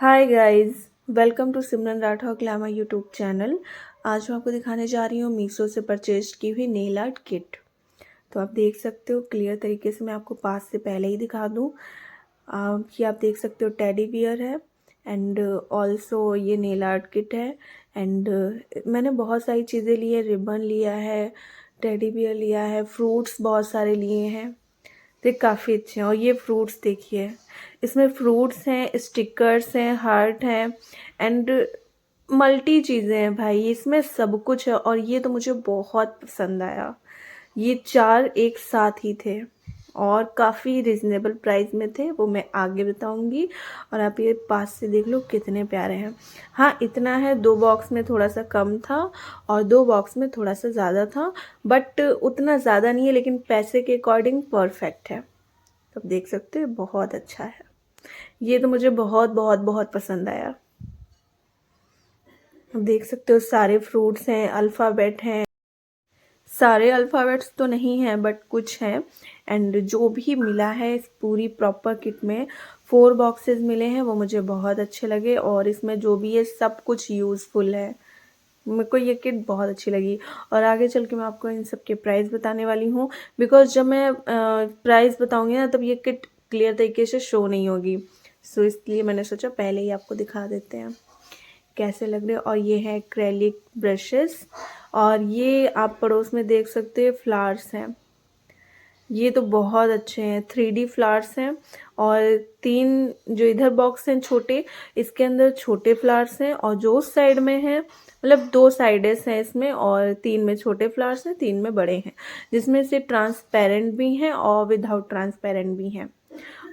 Hi guys, welcome to Simran Rathore glamour YouTube channel. आज मैं आपको दिखाने जा रही हूँ मीशो से परचेज की हुई नेल आर्ट किट। तो आप देख सकते हो क्लियर तरीके से, मैं आपको पास से पहले ही दिखा दूँ कि आप देख सकते हो टेडी बियर है एंड ऑल्सो ये नेल आर्ट किट है। एंड मैंने बहुत सारी चीज़ें ली है, रिबन लिया है, टेडी बियर लिया है, फ्रूट्स बहुत सारे लिए हैं। तो काफ़ी अच्छे हैं। और ये फ्रूट्स देखिए, इसमें फ्रूट्स हैं, स्टिकर्स हैं, हार्ट हैं एंड मल्टी चीज़ें हैं भाई, इसमें सब कुछ है। और ये तो मुझे बहुत पसंद आया। ये 4 एक साथ ही थे और काफ़ी रिजनेबल प्राइस में थे, वो मैं आगे बताऊंगी। और आप ये पास से देख लो कितने प्यारे हैं। हाँ, इतना है, 2 बॉक्स में थोड़ा सा कम था और 2 बॉक्स में थोड़ा सा ज़्यादा था, बट उतना ज़्यादा नहीं है, लेकिन पैसे के अकॉर्डिंग परफेक्ट है। तो आप देख सकते हो बहुत अच्छा है। ये तो मुझे बहुत बहुत बहुत पसंद आया। आप देख सकते हो सारे फ्रूट्स हैं, अल्फ़ाबेट हैं। सारे अल्फ़ाबेट्स तो नहीं हैं बट कुछ हैं। एंड जो भी मिला है इस पूरी प्रॉपर किट में, 4 बॉक्सेस मिले हैं, वो मुझे बहुत अच्छे लगे। और इसमें जो भी है सब कुछ यूज़फुल है। मेरे को ये किट बहुत अच्छी लगी। और आगे चल के मैं आपको इन सब के प्राइस बताने वाली हूँ, बिकॉज जब मैं प्राइस बताऊंगी ना तब ये किट क्लियर तरीके से शो नहीं होगी। सो इसलिए मैंने सोचा पहले ही आपको दिखा देते हैं कैसे लग रहे हैं। और ये है एक्रेलिक ब्रशेस, और ये आप पड़ोस में देख सकते हैं फ्लावर्स हैं। ये तो बहुत अच्छे हैं, 3D फ्लावर्स हैं। और 3 जो इधर बॉक्स हैं छोटे, इसके अंदर छोटे फ्लावर्स हैं, और जो उस साइड में है, मतलब 2 साइडेस हैं इसमें, और 3 में छोटे फ्लावर्स हैं, 3 में बड़े हैं, जिसमें से ट्रांसपेरेंट भी हैं और विदाउट ट्रांसपेरेंट भी हैं।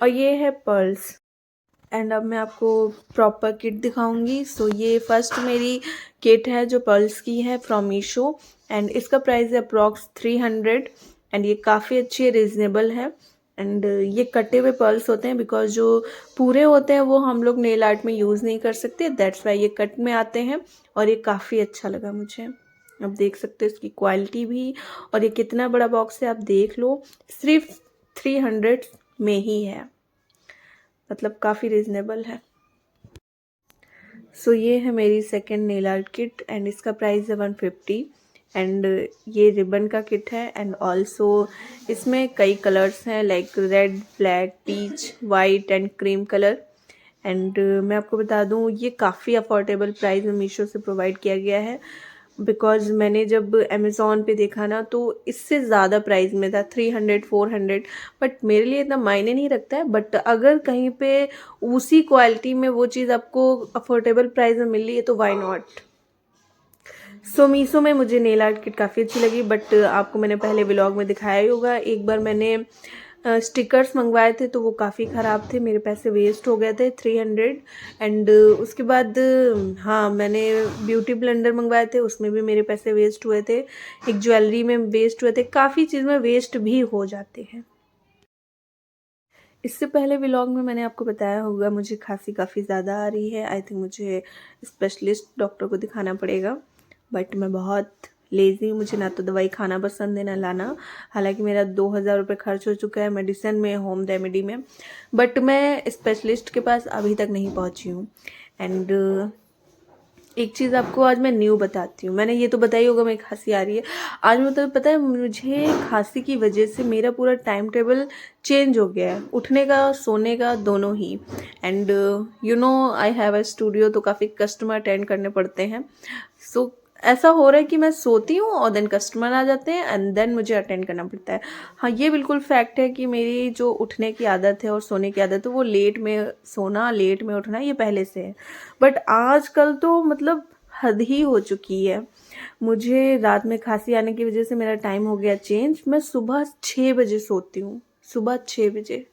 और ये है पर्ल्स। एंड अब मैं आपको प्रॉपर किट दिखाऊंगी। सो ये फर्स्ट मेरी किट है जो पर्ल्स की है फ्रॉम मीशो, एंड इसका प्राइस है अप्रॉक्स 300। एंड ये काफ़ी अच्छी है, रिजनेबल है। एंड ये कटे हुए पर्ल्स होते हैं, बिकॉज जो पूरे होते हैं वो हम लोग नेल आर्ट में यूज़ नहीं कर सकते, दैट्स वाई ये कट में आते हैं। और ये काफ़ी अच्छा लगा मुझे। आप देख सकते हो इसकी क्वालिटी भी। और ये कितना बड़ा बॉक्स है आप देख लो, सिर्फ 300 में ही है, मतलब काफ़ी रिजनेबल है। सो ये है मेरी second nail art kit, and इसका प्राइस है 150। एंड ये रिबन का किट है, एंड ऑल्सो इसमें कई कलर्स हैं, like red, black, peach, white and cream colour. And मैं आपको बता दूं, ये काफ़ी अफोर्डेबल प्राइस में मीशो से प्रोवाइड किया गया है, बिकॉज मैंने जब अमेज़ोन पे देखा ना तो इससे ज़्यादा प्राइस में था, 300 400। बट मेरे लिए इतना मायने नहीं रखता है, बट अगर कहीं पे उसी क्वालिटी में वो चीज़ आपको अफोर्डेबल प्राइस में मिल रही है तो वाई नॉट। सो मीशो में मुझे नेल आर्ट किट काफ़ी अच्छी लगी, बट आपको मैंने पहले व्लॉग में दिखाया ही होगा, एक बार मैंने स्टिकर्स मंगवाए थे तो वो काफ़ी ख़राब थे, मेरे पैसे वेस्ट हो गए थे 300। एंड उसके बाद हाँ, मैंने ब्यूटी ब्लेंडर मंगवाए थे, उसमें भी मेरे पैसे वेस्ट हुए थे। एक ज्वेलरी में वेस्ट हुए थे, काफ़ी चीज़ में वेस्ट भी हो जाते हैं। इससे पहले व्लॉग में मैंने आपको बताया होगा मुझे खांसी काफ़ी ज़्यादा आ रही है, आई थिंक मुझे स्पेशलिस्ट डॉक्टर को दिखाना पड़ेगा। बट मैं बहुत लेज़ी हूँ, मुझे ना तो दवाई खाना पसंद है ना लाना। हालांकि मेरा 2000 रुपये खर्च हो चुका है मेडिसिन में, होम रेमेडी में, बट मैं स्पेशलिस्ट के पास अभी तक नहीं पहुँची हूँ। एंड एक चीज़ आपको आज मैं न्यू बताती हूँ। मैंने ये तो बताई होगा मेरी खांसी आ रही है आज, मतलब पता है मुझे खांसी की वजह से मेरा पूरा टाइम टेबल चेंज हो गया है, उठने का सोने का दोनों ही। And you know I have a studio, तो काफ़ी कस्टमर अटेंड करने पड़ते हैं। सो ऐसा हो रहा है कि मैं सोती हूँ और देन कस्टमर आ जाते हैं एंड देन मुझे अटेंड करना पड़ता है। हाँ, ये बिल्कुल फैक्ट है कि मेरी जो उठने की आदत है और सोने की आदत है, वो लेट में सोना लेट में उठना ये पहले से है। बट आजकल तो मतलब हद ही हो चुकी है। मुझे रात में खांसी आने की वजह से मेरा टाइम हो गया चेंज, मैं सुबह 6 बजे सोती हूँ, सुबह 6 बजे।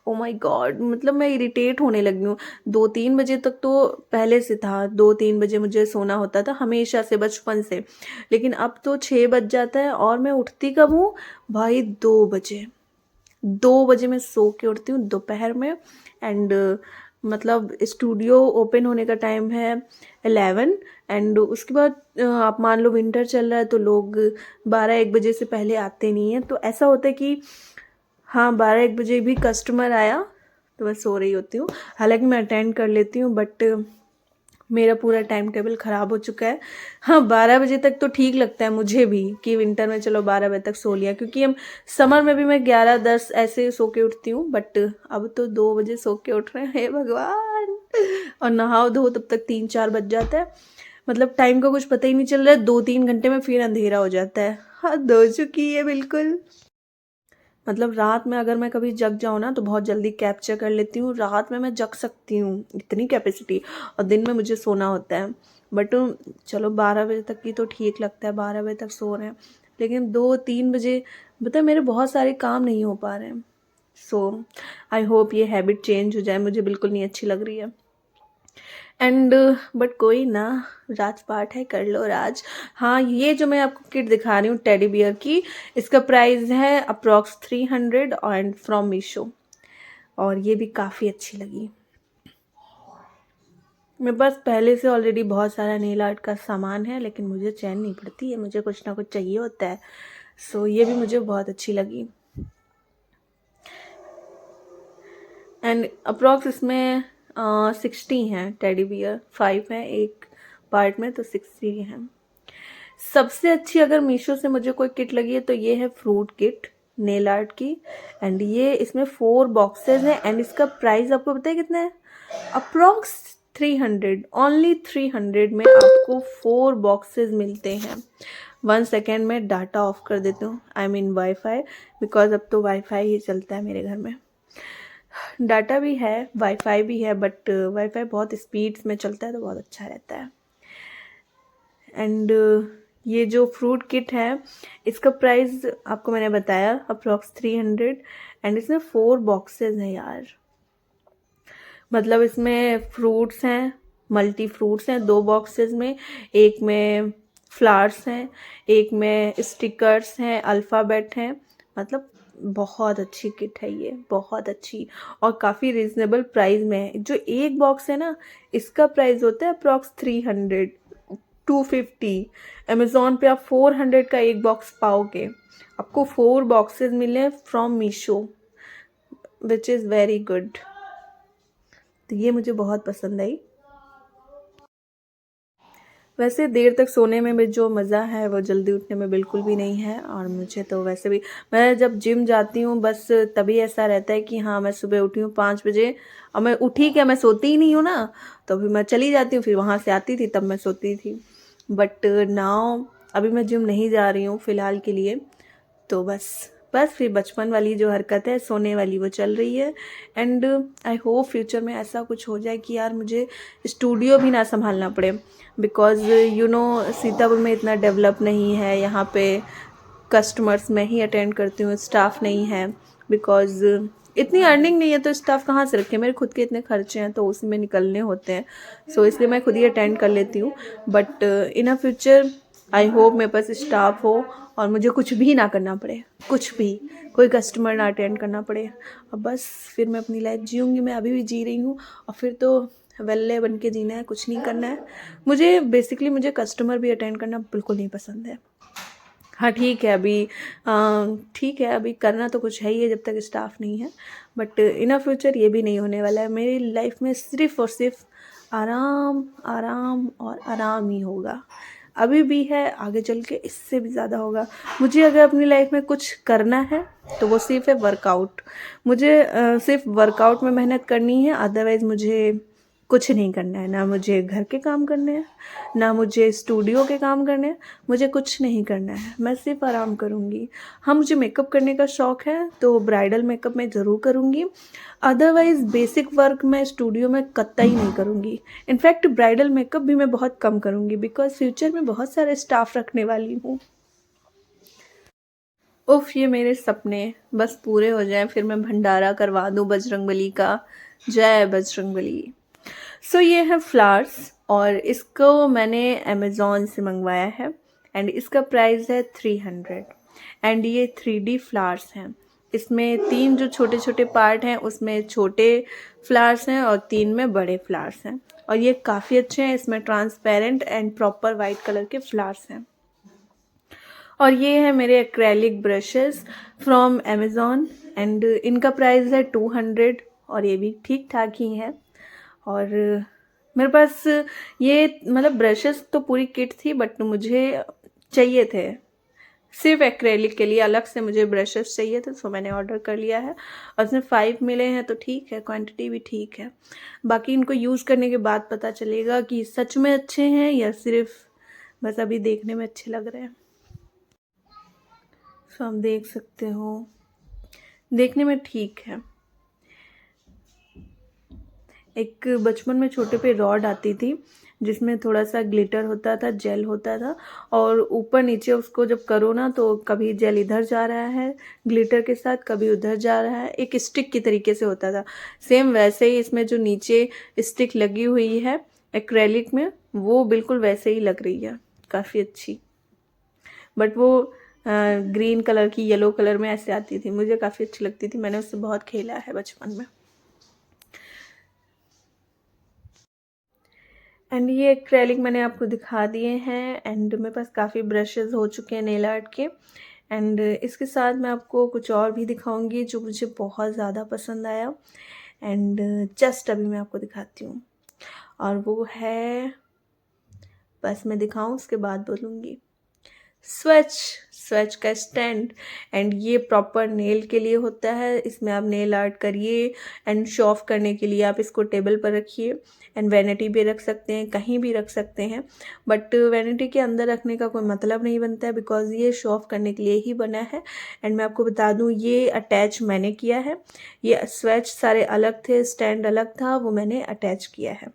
ओ माय गॉड, मतलब मैं इरिटेट होने लगी हूँ। 2-3 बजे तक तो पहले से था, 2-3 बजे मुझे सोना होता था हमेशा से, बचपन से। लेकिन अब तो 6 बज जाता है और मैं उठती कब हूँ भाई, 2 बजे। 2 बजे मैं सो के उठती हूँ दोपहर में। एंड मतलब स्टूडियो ओपन होने का टाइम है 11। एंड उसके बाद आप मान लो विंटर चल रहा है तो लोग 12-1 बजे से पहले आते नहीं हैं, तो ऐसा होता है कि हाँ, 12-1 बजे भी कस्टमर आया तो मैं सो रही होती हूँ। हालांकि मैं अटेंड कर लेती हूँ बट मेरा पूरा टाइम टेबल ख़राब हो चुका है। हाँ, 12 बजे तक तो ठीक लगता है मुझे भी कि विंटर में चलो 12 बजे तक सो लिया, क्योंकि हम समर में भी मैं 11-10 ऐसे सो के उठती हूँ, बट अब तो 2 बजे सो के उठ रहे हैं, हे भगवान। और नहाओ धो तब तक 3-4 बज जाता है। मतलब टाइम का कुछ पता ही नहीं चल रहा है, 2-3 घंटे में फिर अंधेरा हो जाता है। हद हो चुकी है बिल्कुल। मतलब रात में अगर मैं कभी जग जाऊँ ना तो बहुत जल्दी कैप्चर कर लेती हूँ, रात में मैं जग सकती हूँ, इतनी कैपेसिटी। और दिन में मुझे सोना होता है। बट चलो 12 बजे तक की तो ठीक लगता है, 12 बजे तक सो रहे हैं। लेकिन 2-3 बजे मतलब मेरे बहुत सारे काम नहीं हो पा रहे हैं। सो आई होप ये हैबिट चेंज हो जाए, मुझे बिल्कुल नहीं अच्छी लग रही है। एंड बट कोई ना, राजपाट है, कर लो राज। हाँ, ये जो मैं आपको किट दिखा रही हूँ टेडी बियर की, इसका प्राइस है अप्रॉक्स 300 एंड फ्रॉम मीशो। और ये भी काफ़ी अच्छी लगी। मेरे पास पहले से ऑलरेडी बहुत सारा नेल आर्ट का सामान है, लेकिन मुझे चैन नहीं पड़ती है, मुझे कुछ ना कुछ चाहिए होता है। सो ये भी मुझे बहुत अच्छी लगी। एंड अप्रॉक्स इसमें 60 हैं टेडी बियर, 5 हैं एक पार्ट में, तो 60 हैं। सबसे अच्छी अगर मीशो से मुझे कोई किट लगी है तो ये है फ्रूट किट नेल आर्ट की। एंड ये इसमें 4 बॉक्सेस हैं एंड इसका प्राइस आपको पता है कितना है? अप्रॉक्स 300, ओनली 300 में आपको 4 बॉक्सेस मिलते हैं। 1 सेकेंड में डाटा ऑफ कर देती हूँ, आई मीन वाईफाई, बिकॉज अब तो वाईफाई ही चलता है मेरे घर में। डाटा भी है, वाईफाई भी है, बट वाईफाई बहुत स्पीड्स में चलता है तो बहुत अच्छा रहता है। एंड ये जो फ्रूट किट है इसका प्राइस आपको मैंने बताया अप्रॉक्स 300 एंड इसमें 4 बॉक्सेस हैं यार। मतलब इसमें फ्रूट्स हैं, मल्टी फ्रूट्स हैं 2 बॉक्सेस में, एक में फ्लावर्स हैं, एक में स्टिकर्स हैं, अल्फ़ाबेट हैं। मतलब बहुत अच्छी किट है ये, बहुत अच्छी, और काफ़ी रिजनेबल प्राइस में है। जो एक बॉक्स है ना इसका प्राइस होता है अप्रॉक्स 300, 250। अमेज़ॉन पे आप 400 का एक बॉक्स पाओगे। आपको 4 बॉक्सेस मिले from Meesho, which is very good. तो ये मुझे बहुत पसंद आई। वैसे देर तक सोने में भी जो मज़ा है वो जल्दी उठने में बिल्कुल भी नहीं है। और मुझे तो वैसे भी, मैं जब जिम जाती हूँ बस तभी ऐसा रहता है कि हाँ मैं सुबह उठी हूँ 5 बजे, और मैं उठी क्या, मैं सोती ही नहीं हूँ ना, तो फिर मैं चली जाती हूँ, फिर वहाँ से आती थी तब मैं सोती थी। बट नाउ अभी मैं जिम नहीं जा रही हूँ फ़िलहाल के लिए, तो बस फिर बचपन वाली जो हरकत है सोने वाली वो चल रही है। एंड आई होप फ्यूचर में ऐसा कुछ हो जाए कि यार मुझे स्टूडियो भी ना संभालना पड़े, बिकॉज़ यू नो सीतापुर में इतना डेवलप नहीं है, यहाँ पे कस्टमर्स मैं ही अटेंड करती हूँ, स्टाफ नहीं है, बिकॉज़ इतनी अर्निंग नहीं है तो स्टाफ कहाँ से रखे, मेरे खुद के इतने खर्चे हैं तो उसी में निकलने होते हैं। सो इसलिए मैं खुद ही अटेंड कर लेती हूँ। But in a future I hope मेरे पास स्टाफ हो और मुझे कुछ भी ना करना पड़े, कुछ भी, कोई कस्टमर ना अटेंड करना पड़े, और बस फिर मैं अपनी लाइफ जीऊँगी। मैं अभी भी जी रही हूँ और फिर तो वेल्ले बन के जीना है, कुछ नहीं करना है मुझे। बेसिकली मुझे कस्टमर भी अटेंड करना बिल्कुल नहीं पसंद है। हाँ ठीक है, अभी ठीक है, अभी करना तो कुछ है ही है जब तक स्टाफ नहीं है, बट इन अ फ्यूचर ये भी नहीं होने वाला है। मेरी लाइफ में सिर्फ़ और सिर्फ आराम, आराम और आराम ही होगा। अभी भी है, आगे चल के इससे भी ज़्यादा होगा। मुझे अगर अपनी लाइफ में कुछ करना है तो वो सिर्फ़ है वर्कआउट। मुझे सिर्फ़ वर्कआउट में मेहनत करनी है, अदरवाइज़ मुझे कुछ नहीं करना है। ना मुझे घर के काम करने हैं, ना मुझे स्टूडियो के काम करने हैं, मुझे कुछ नहीं करना है, मैं सिर्फ आराम करूँगी। हाँ, मुझे मेकअप करने का शौक़ है तो ब्राइडल मेकअप मैं ज़रूर करूँगी, अदरवाइज़ बेसिक वर्क मैं स्टूडियो में कतई नहीं करूँगी। इनफैक्ट ब्राइडल मेकअप भी मैं बहुत कम करूँगी, बिकॉज़ फ्यूचर में बहुत सारे स्टाफ रखने वाली हूँ। उफ़, ये मेरे सपने बस पूरे हो जाएँ, फिर मैं भंडारा करवा दूँ बजरंगबली का। जय बजरंगबली। सो ये है फ्लावर्स, और इसको मैंने अमेज़ॉन से मंगवाया है एंड इसका प्राइस है 300। एंड ये 3D फ्लावर्स हैं। इसमें 3 जो छोटे छोटे पार्ट हैं उसमें छोटे फ्लावर्स हैं और 3 में बड़े फ्लावर्स हैं, और ये काफ़ी अच्छे हैं। इसमें transparent and proper white colour के फ्लावर्स हैं। और ये है मेरे acrylic brushes from Amazon and इनका प्राइस है 200 और ये भी ठीक ठाक ही है। और मेरे पास ये मतलब ब्रशेस तो पूरी किट थी, बट मुझे चाहिए थे सिर्फ एक्रेलिक के लिए अलग से मुझे ब्रशेस चाहिए थे, तो मैंने ऑर्डर कर लिया है। और उसमें 5 मिले हैं तो ठीक है, क्वांटिटी भी ठीक है। बाकी इनको यूज़ करने के बाद पता चलेगा कि सच में अच्छे हैं या सिर्फ बस अभी देखने में अच्छे लग रहे हैं। तो आप देख सकते हो देखने में ठीक है। एक बचपन में छोटे पे रॉड आती थी जिसमें थोड़ा सा ग्लिटर होता था, जेल होता था, और ऊपर नीचे उसको जब करो ना तो कभी जेल इधर जा रहा है ग्लिटर के साथ, कभी उधर जा रहा है, एक स्टिक की तरीके से होता था। सेम वैसे ही इसमें जो नीचे स्टिक लगी हुई है एक्रेलिक में, वो बिल्कुल वैसे ही लग रही है, काफ़ी अच्छी। बट वो ग्रीन कलर की येलो कलर में ऐसे आती थी, मुझे काफ़ी अच्छी लगती थी, मैंने उससे बहुत खेला है बचपन में। एंड ये एक्रेलिक मैंने आपको दिखा दिए हैं। एंड मेरे पास काफ़ी ब्रशेज़ हो चुके हैं नेल आर्ट के। एंड इसके साथ मैं आपको कुछ और भी दिखाऊंगी जो मुझे बहुत ज़्यादा पसंद आया। एंड जस्ट अभी मैं आपको दिखाती हूँ, और वो है, बस मैं दिखाऊं उसके बाद बोलूँगी, स्वेच स्वेच का स्टैंड। एंड ये प्रॉपर नेल के लिए होता है, इसमें आप नेल आर्ट करिए एंड शो ऑफ करने के लिए आप इसको टेबल पर रखिए। एंड वैनिटी भी रख सकते हैं, कहीं भी रख सकते हैं, बट वैनिटी के अंदर रखने का कोई मतलब नहीं बनता है, बिकॉज ये शो ऑफ करने के लिए ही बना है। एंड मैं आपको बता दूं ये अटैच मैंने किया है, ये स्वेच सारे अलग थे, स्टैंड अलग था, वो मैंने अटैच किया है।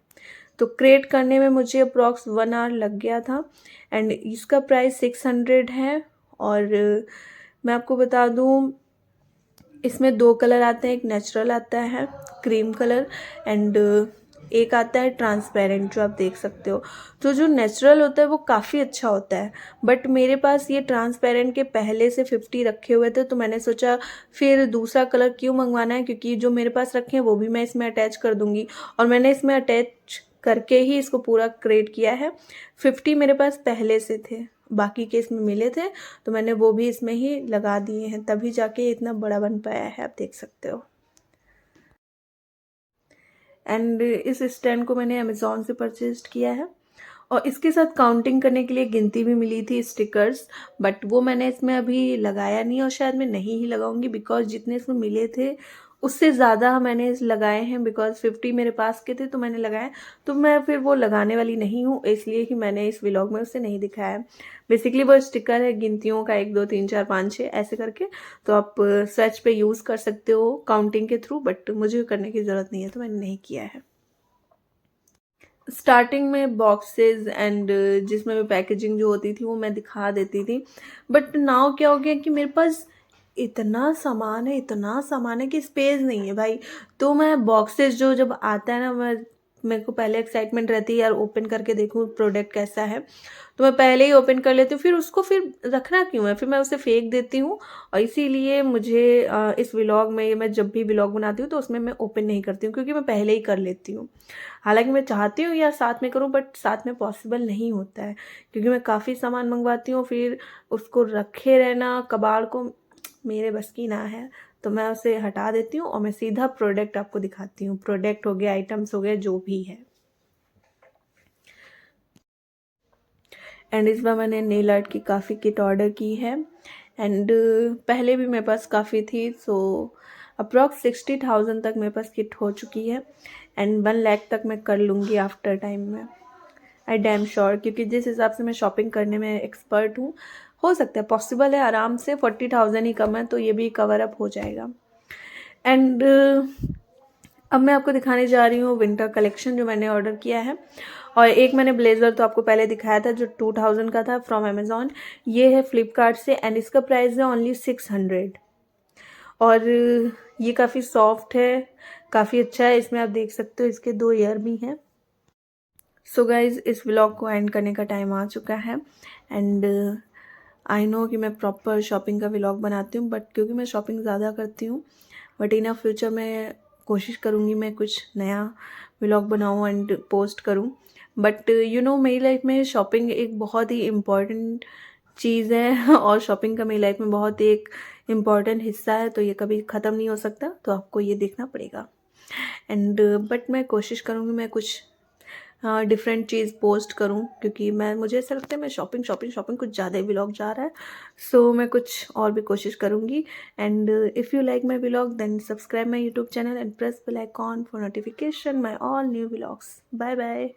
तो क्रिएट करने में मुझे अप्रॉक्स 1 आवर लग गया था। एंड इसका प्राइस 600 है। और मैं आपको बता दूं इसमें 2 कलर आते हैं, एक नेचुरल आता है क्रीम कलर, एंड एक आता है ट्रांसपेरेंट जो आप देख सकते हो। तो जो नेचुरल होता है वो काफ़ी अच्छा होता है, बट मेरे पास ये ट्रांसपेरेंट के पहले से 50 रखे हुए थे, तो मैंने सोचा फिर दूसरा कलर क्यों मंगवाना है, क्योंकि जो मेरे पास रखे हैं वो भी मैं इसमें अटैच कर दूंगी, और मैंने इसमें अटैच करके ही इसको पूरा क्रिएट किया है। 50 मेरे पास पहले से थे, बाकी के इसमें मिले थे, तो मैंने वो भी इसमें ही लगा दिए हैं, तभी जाके इतना बड़ा बन पाया है, आप देख सकते हो। एंड इस स्टैंड को मैंने अमेज़ॉन से परचेज किया है, और इसके साथ काउंटिंग करने के लिए गिनती भी मिली थी स्टिकर्स, बट वो मैंने इसमें अभी लगाया नहीं, और शायद मैं नहीं ही लगाऊंगी, बिकॉज जितने इसमें मिले थे उससे ज़्यादा मैंने लगाए हैं, बिकॉज 50 मेरे पास के थे तो मैंने लगाए, तो मैं फिर वो लगाने वाली नहीं हूँ, इसलिए ही मैंने इस व्लॉग में उसे नहीं दिखाया। बेसिकली वो स्टिकर है गिनतियों का, 1 2 3 4 5 6 ऐसे करके, तो आप सर्च पे यूज़ कर सकते हो काउंटिंग के थ्रू, बट मुझे करने की ज़रूरत नहीं है तो मैंने नहीं किया है। स्टार्टिंग में बॉक्सेस एंड जिसमें भी पैकेजिंग जो होती थी वो मैं दिखा देती थी, बट नाउ क्या हो गया कि मेरे पास इतना सामान है, इतना सामान है कि स्पेस नहीं है भाई। तो मैं बॉक्सेस जो जब आता है ना, मेरे को पहले एक्साइटमेंट रहती है यार ओपन करके देखूँ प्रोडक्ट कैसा है, तो मैं पहले ही ओपन कर लेती हूँ, फिर उसको फिर रखना क्यों है, फिर मैं उसे फेंक देती हूँ। और इसीलिए मुझे इस व्लॉग में, मैं जब भी व्लॉग बनाती हूँ तो उसमें मैं ओपन नहीं करती हूँ, क्योंकि मैं पहले ही कर लेती हूँ। हालांकि मैं चाहती हूँ यार साथ में करूँ, बट साथ में पॉसिबल नहीं होता है, क्योंकि मैं काफ़ी सामान मंगवाती हूँ, फिर उसको रखे रहना कबाड़ को मेरे बस की ना है, तो मैं उसे हटा देती हूँ और मैं सीधा प्रोडक्ट आपको दिखाती हूँ। प्रोडक्ट हो गया, आइटम्स हो गए, जो भी है। एंड इस बार मैंने नेल आर्ट की काफ़ी किट ऑर्डर की है, एंड पहले भी मेरे पास काफ़ी थी, सो अप्रॉक्स 60,000 तक मेरे पास किट हो चुकी है। एंड 1 लाख तक मैं कर लूँगी आफ्टर टाइम में, आई डैम श्योर, क्योंकि जिस हिसाब से मैं शॉपिंग करने में एक्सपर्ट हूँ, हो सकता है पॉसिबल है आराम से। 40,000 ही कम है तो ये भी कवर अप हो जाएगा। एंड अब मैं आपको दिखाने जा रही हूँ विंटर कलेक्शन जो मैंने ऑर्डर किया है। और एक मैंने ब्लेज़र तो आपको पहले दिखाया था जो 2000 का था फ्रॉम अमेज़ॉन, ये है फ्लिपकार्ट से, एंड इसका प्राइस है ओनली 600। और ये काफ़ी सॉफ्ट है, काफ़ी अच्छा है, इसमें आप देख सकते हो इसके 2 ईयर भी हैं। सो गाइज इस व्लॉग को एंड करने का टाइम आ चुका है। एंड आई नो कि मैं प्रॉपर शॉपिंग का व्लॉग बनाती हूँ, बट क्योंकि मैं शॉपिंग ज़्यादा करती हूँ, बट इन फ्यूचर मैं कोशिश करूँगी मैं कुछ नया व्लॉग बनाऊँ एंड पोस्ट करूँ। बट यू नो मेरी लाइफ में शॉपिंग एक बहुत ही इम्पॉर्टेंट चीज़ है और शॉपिंग का मेरी लाइफ में बहुत एक इम्पॉर्टेंट हिस्सा है, तो ये कभी ख़त्म नहीं हो सकता, तो आपको ये देखना पड़ेगा। एंड बट मैं कोशिश करूँगी मैं कुछ डिफरेंट चीज़ पोस्ट करूँ, क्योंकि मुझे ऐसा लगता है मैं शॉपिंग कुछ ज़्यादा ही व्लॉग जा रहा है। सो मैं कुछ और भी कोशिश करूँगी। And if you like my vlog then subscribe my YouTube channel and press bell icon for notification my all new vlogs. Bye bye.